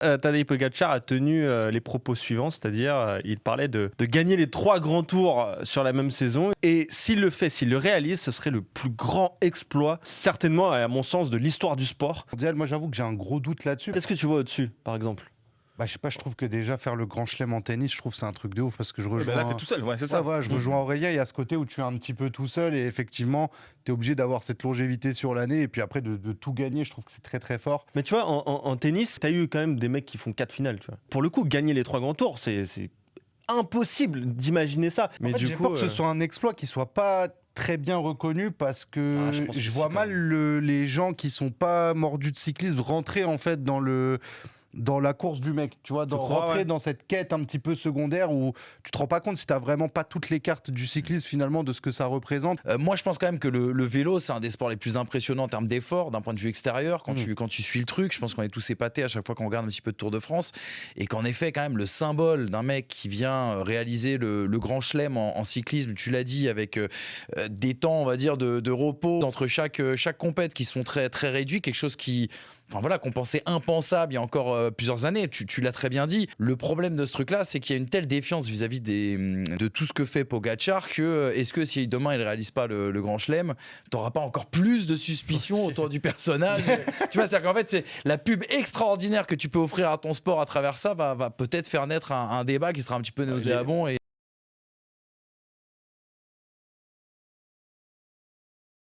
Tadej Pogacar a tenu les propos suivants, c'est-à-dire il parlait de gagner les 3 grands tours sur la même saison. Et s'il le fait, s'il le réalise, ce serait le plus grand exploit, certainement à mon sens, de l'histoire du sport. Mondial, moi j'avoue que j'ai un gros doute là-dessus. Qu'est-ce que tu vois au-dessus, par exemple? Bah, je sais pas, je trouve que déjà faire le grand chelem en tennis, je trouve que c'est un truc de ouf parce que je rejoins. Là, t'es tout seul, ouais, c'est ça. Ouais, voilà, je rejoins Aurélien, il y a ce côté où tu es un petit peu tout seul et effectivement, tu es obligé d'avoir cette longévité sur l'année et puis après de tout gagner, je trouve que c'est très très fort. Mais tu vois, en tennis, t'as eu quand même des mecs qui font 4 finales, tu vois. Pour le coup, gagner les 3 grands tours, c'est impossible d'imaginer ça. Mais En fait, du j'ai coup, peur que ce soit un exploit qui soit pas très bien reconnu parce que je pense que je si, vois quand mal les gens qui sont pas mordus de cyclisme rentrer en fait dans la course du mec, tu vois, rentrer ouais. dans cette quête un petit peu secondaire où tu te rends pas compte si t'as vraiment pas toutes les cartes du cyclisme finalement de ce que ça représente. Moi, je pense quand même que le vélo, c'est un des sports les plus impressionnants en termes d'effort, d'un point de vue extérieur. Quand tu suis le truc, je pense qu'on est tous épatés à chaque fois qu'on regarde un petit peu de Tour de France. Et qu'en effet, quand même, le symbole d'un mec qui vient réaliser le grand chelem en cyclisme, tu l'as dit, avec des temps, on va dire, de repos entre chaque compète qui sont très, très réduits, quelque chose qu'on pensait impensable il y a encore plusieurs années. Tu l'as très bien dit. Le problème de ce truc-là, c'est qu'il y a une telle défiance vis-à-vis de tout ce que fait Pogacar que est-ce que si demain il réalise pas le grand chelem, t'auras pas encore plus de suspicion autour du personnage. Tu vois, c'est-à-dire qu'en fait, c'est la pub extraordinaire que tu peux offrir à ton sport à travers ça va peut-être faire naître un débat qui sera un petit peu nauséabond.